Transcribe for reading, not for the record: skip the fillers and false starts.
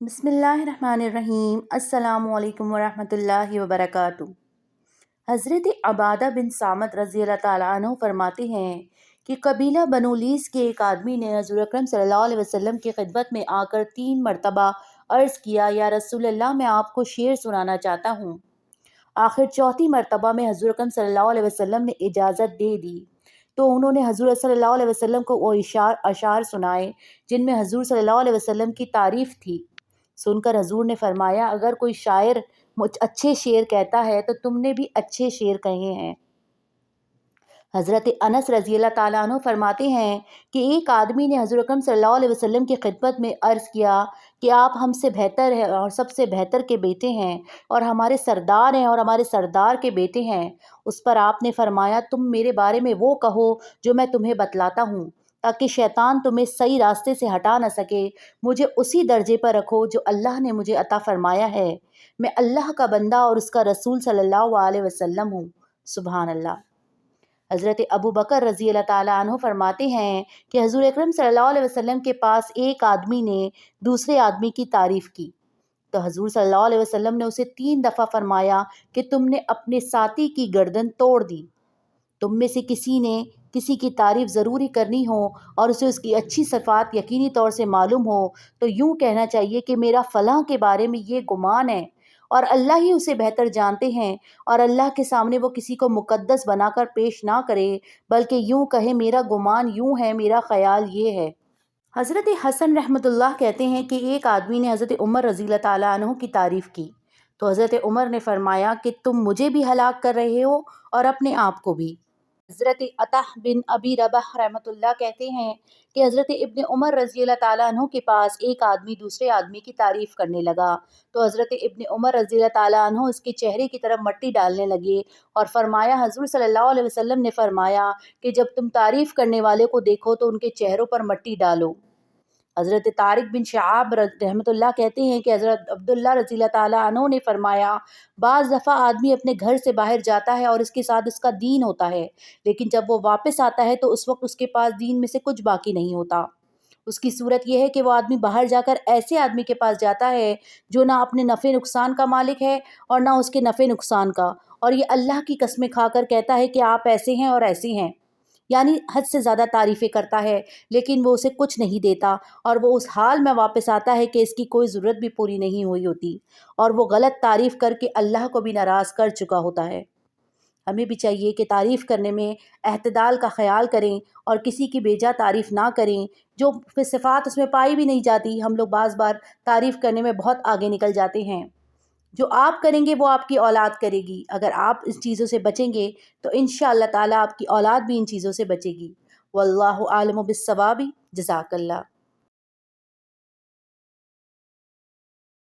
बिस्मिल्लाहिर्रहमानिर्रहीम। अस्सलामुअलैकुम वरहमतुल्लाहि वबरकातुहू। हज़रत अबादा बिन सामत रज़ी अल्लाह ताला अन्हु फरमाते हैं कि कबीला बनु लीस के एक आदमी ने हज़ूर अकरम सल्लल्लाहु अलैहि वसल्लम की खिदमत में आकर 3 मरतबा अर्ज़ किया, या रसूल अल्लाह, मैं आपको शेर सुनाना चाहता हूँ। आखिर चौथी मरतबा में हज़ूर अकरम सल्लल्लाहु अलैहि वसल्लम ने इजाज़त दे दी तो उन्होंने हज़ूर सल्लल्लाहु अलैहि वसल्लम को वो अशार सुनाए जिनमें हज़ूर सल्लल्लाहु अलैहि वसल्लम की तारीफ़ थी। सुनकर हजूर ने फरमाया, अगर कोई शायर मुझ अच्छे शेर कहता है तो तुमने भी अच्छे शेर कहे हैं। हज़रत अनस रज़ी अल्लाह ताला अन्हु फरमाते हैं कि एक आदमी ने हज़ूर अकरम सल्लल्लाहु अलैहि वसल्लम की खिदमत में अर्ज़ किया कि आप हमसे बेहतर हैं और सबसे बेहतर के बेटे हैं और हमारे सरदार हैं और हमारे सरदार के बेटे हैं। उस पर आपने फरमाया, तुम मेरे बारे में वो कहो जो मैं तुम्हें बतलाता हूँ, ताकि शैतान तुम्हें सही रास्ते से हटा न सके। मुझे उसी दर्जे पर रखो जो अल्लाह ने मुझे अता फरमाया है। मैं अल्लाह का बंदा और उसका रसूल सल्लल्लाहु अलैहि वसल्लम हूँ। सुभान अल्लाह। हज़रत अबू बकर रज़ी अल्लाह ताला अन्हु फरमाते हैं कि हज़ूर अकरम सल्लल्लाहु अलैहि वसल्लम के पास एक आदमी ने दूसरे आदमी की तारीफ़ की तो हज़ूर सल्लल्लाहु अलैहि वसल्लम ने उसे 3 दफ़ा फरमाया कि तुमने अपने साथी की गर्दन तोड़ दी। तुम में से किसी ने किसी की तारीफ़ ज़रूरी करनी हो और उसे उसकी अच्छी सिफ़ात यकीनी तौर से मालूम हो तो यूँ कहना चाहिए कि मेरा फ़लाँ के बारे में ये गुमान है और अल्लाह ही उसे बेहतर जानते हैं, और अल्लाह के सामने वो किसी को मुक़द्दस बनाकर पेश ना करे, बल्कि यूँ कहे, मेरा गुमान यूँ है, मेरा ख़याल ये है। हज़रत हसन रहमतुल्लाह कहते हैं कि एक आदमी ने हज़रत उमर रज़ी अल्लाह ताला अन्हु की तारीफ़ की तो हज़रत उमर ने फरमाया कि तुम मुझे भी हलाक कर रहे हो और अपने आप को भी। हज़रत अताह बिन अबी रबाह रहमतुल्लाह कहते हैं कि हज़रत इब्न उमर रज़ी अल्लाह ताला अन्हु के पास एक आदमी दूसरे आदमी की तारीफ़ करने लगा तो हज़रत इब्न उमर रज़ी अल्लाह ताला अन्हु उसके चेहरे की तरफ मट्टी डालने लगे और फरमाया, हज़ूर सल्लल्लाहु अलैहि वसल्लम ने फरमाया कि जब तुम तारीफ़ करने वाले को देखो तो उनके चेहरों पर मट्टी डालो। हज़रत तारिक बिन शहाब रहमतुल्लाह कहते हैं कि हज़रत अब्दुल्ला रज़ी ताला अन्हु ने फरमाया, बाज़ दफ़ा आदमी अपने घर से बाहर जाता है और इसके साथ उसका दीन होता है, लेकिन जब वो वापस आता है तो उस वक्त उसके पास दीन में से कुछ बाकी नहीं होता। उसकी सूरत यह है कि वो आदमी बाहर जाकर ऐसे आदमी के पास जाता है जो ना अपने नफ़े नुकसान का मालिक है और ना उसके नफ़े नुकसान का, और ये अल्लाह की कसमें खाकर कहता है कि आप ऐसे हैं और ऐसे हैं, यानी हद से ज़्यादा तारीफ़ें करता है, लेकिन वो उसे कुछ नहीं देता और वो उस हाल में वापस आता है कि इसकी कोई ज़रूरत भी पूरी नहीं हुई होती और वो गलत तारीफ़ करके अल्लाह को भी नाराज़ कर चुका होता है। हमें भी चाहिए कि तारीफ़ करने में एहतदाल का ख़याल करें और किसी की बेजा तारीफ़ ना करें जो फिर सिफ़ात उसमें पाई भी नहीं जाती। हम लोग बाज़ बार तारीफ़ करने में बहुत आगे निकल जाते हैं। जो आप करेंगे वो आपकी औलाद करेगी। अगर आप इस चीज़ों से बचेंगे तो इंशाअल्लाह ताला आपकी औलाद भी इन चीज़ों से बचेगी। वल्लाहु आलमु बिस्सवाबी। जज़ाकल्लाह।